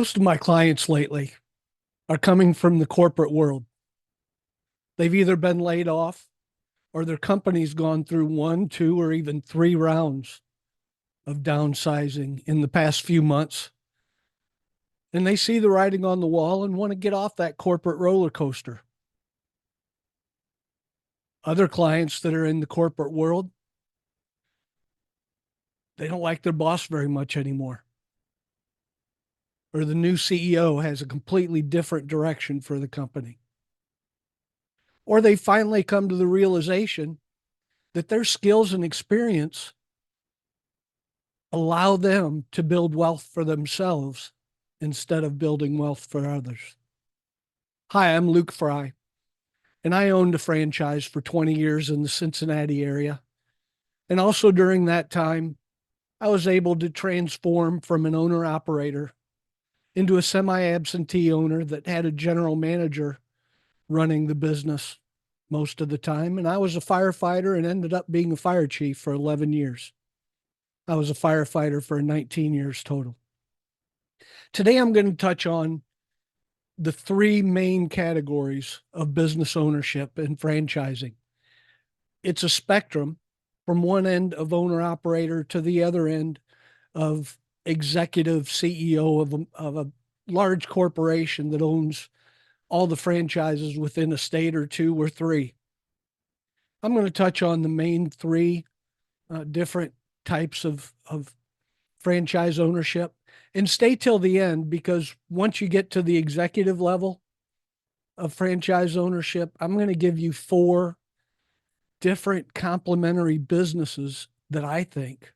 Most of my clients lately are coming from the corporate world. They've either been laid off or their company's gone through one, two, or even three rounds of downsizing in the past few months. And they see the writing on the wall and want to get off that corporate roller coaster. Other clients that are in the corporate world, they don't like their boss very much anymore. Or the new CEO has a completely different direction for the company. Or they finally come to the realization that their skills and experience allow them to build wealth for themselves instead of building wealth for others. Hi, I'm Luke Fry, and I owned a franchise for 20 years in the Cincinnati area. And also during that time, I was able to transform from an owner operator into a semi absentee owner that had a general manager running the business most of the time. And I was a firefighter and ended up being a fire chief for 11 years. I was a firefighter for 19 years total. Today, I'm going to touch on the three main categories of business ownership and franchising. It's a spectrum from one end of owner operator to the other end of executive CEO of a large corporation that owns all the franchises within a state or two or three. I'm going to touch on the main three different types of franchise ownership and stay till the end, because once you get to the executive level of franchise ownership, I'm going to give you four different complementary businesses that I think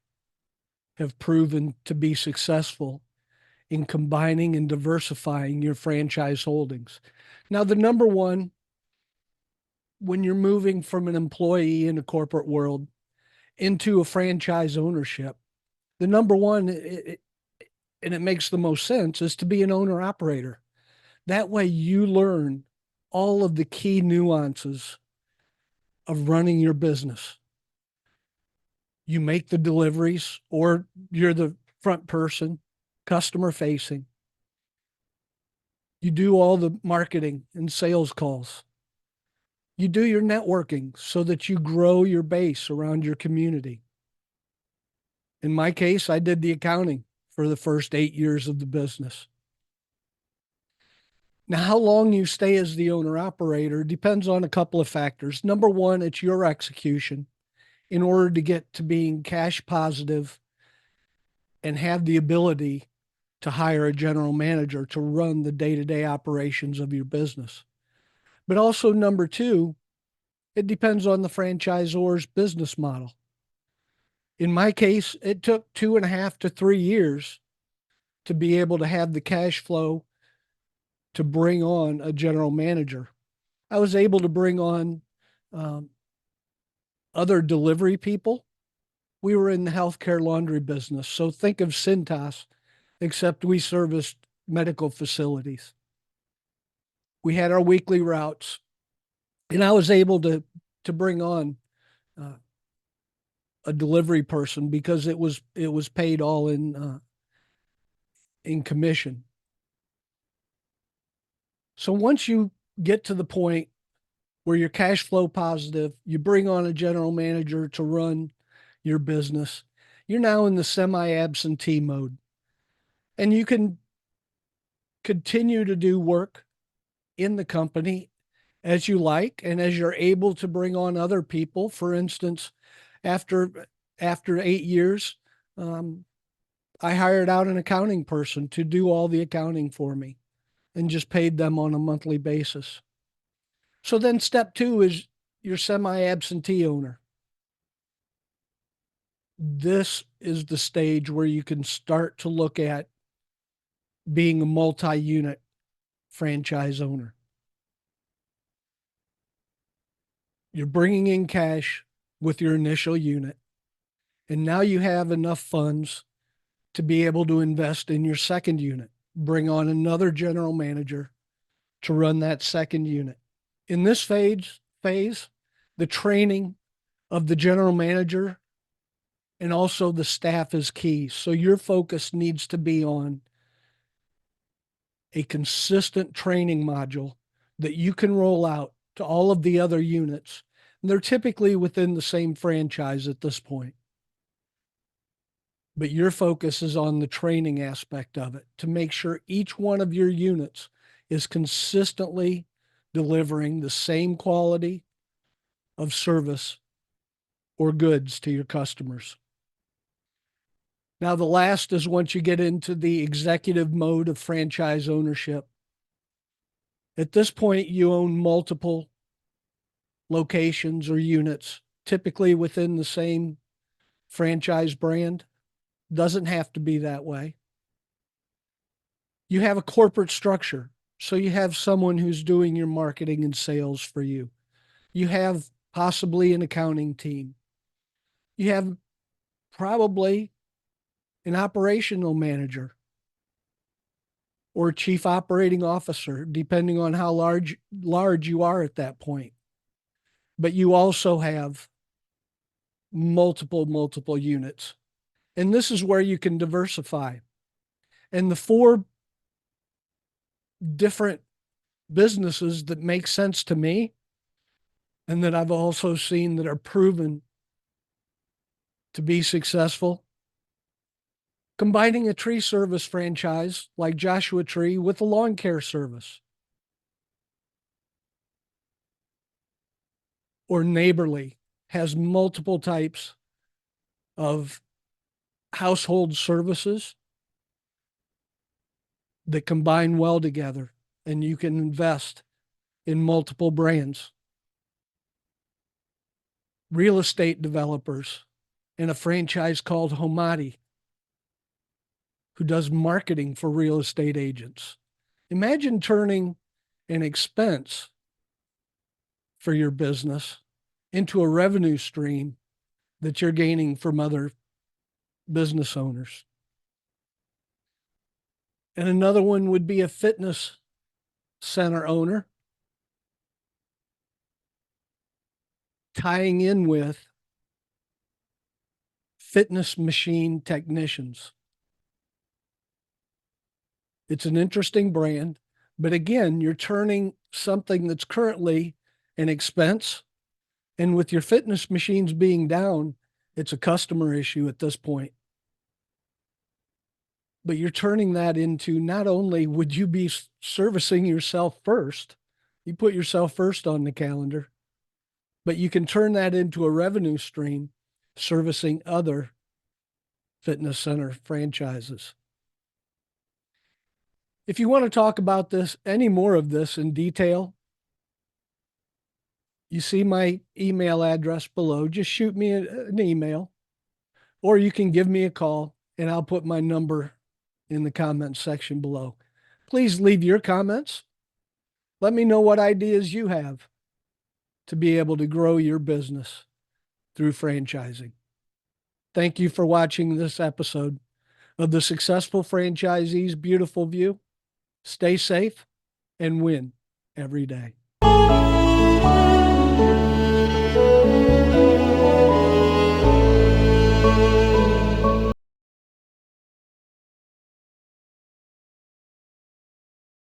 have proven to be successful in combining and diversifying your franchise holdings. Now, the number one, when you're moving from an employee in a corporate world into a franchise ownership, the number one, and it makes the most sense, is to be an owner operator. That way you learn all of the key nuances of running your business. You make the deliveries, or you're the front person, customer facing. You do all the marketing and sales calls. You do your networking so that you grow your base around your community. In my case, I did the accounting for the first 8 years of the business. Now, how long you stay as the owner operator depends on a couple of factors. Number one, it's your execution in order to get to being cash positive and have the ability to hire a general manager to run the day-to-day operations of your business. But also, number two, it depends on the franchisor's business model. In my case, it took 2.5 to 3 years to be able to have the cash flow to bring on a general manager. I was able to bring on um, other delivery people. We were in the healthcare laundry business. So think of Cintas, except we serviced medical facilities. We had our weekly routes, and I was able to bring on uh, a delivery person because it was paid all in commission. So once you get to the point where you're cash flow positive, you bring on a general manager to run your business, you're now in the semi absentee mode, and you can continue to do work in the company as you like and as you're able to bring on other people. For instance, after after 8 years, um, I hired out an accounting person to do all the accounting for me and just paid them on a monthly basis. So then step two is your semi absentee owner. This is the stage where you can start to look at being a multi unit franchise owner. You're bringing in cash with your initial unit, and now you have enough funds to be able to invest in your second unit, bring on another general manager to run that second unit. In this phase, the training of the general manager and also the staff is key. So your focus needs to be on a consistent training module that you can roll out to all of the other units. And they're typically within the same franchise at this point. But your focus is on the training aspect of it to make sure each one of your units is consistently delivering the same quality of service or goods to your customers. Now, the last is once you get into the executive mode of franchise ownership. At this point, you own multiple locations or units, typically within the same franchise brand. Doesn't have to be that way. You have a corporate structure. So you have someone who's doing your marketing and sales for you. You have possibly an accounting team. You have probably an operational manager or chief operating officer, depending on how large you are at that point. But you also have multiple units. And this is where you can diversify. And the four different businesses that make sense to me and that I've also seen that are proven to be successful, combining a tree service franchise like Joshua Tree with a lawn care service, or Neighborly has multiple types of household services that combine well together, and you can invest in multiple brands. Real estate developers and a franchise called Homati, who does marketing for real estate agents. Imagine turning an expense for your business into a revenue stream that you're gaining from other business owners. And another one would be a fitness center owner tying in with fitness machine technicians. It's an interesting brand, but again, you're turning something that's currently an expense, and with your fitness machines being down, it's a customer issue at this point. But you're turning that into, not only would you be servicing yourself first, you put yourself first on the calendar, but you can turn that into a revenue stream servicing other fitness center franchises. If you want to talk about this, any more of this in detail, you see my email address below. Just shoot me an email, or you can give me a call, and I'll put my number in the comments section below. Please leave your comments. Let me know what ideas you have to be able to grow your business through franchising. Thank you for watching this episode of the Successful Franchisee's Beautiful View. Stay safe and win every day.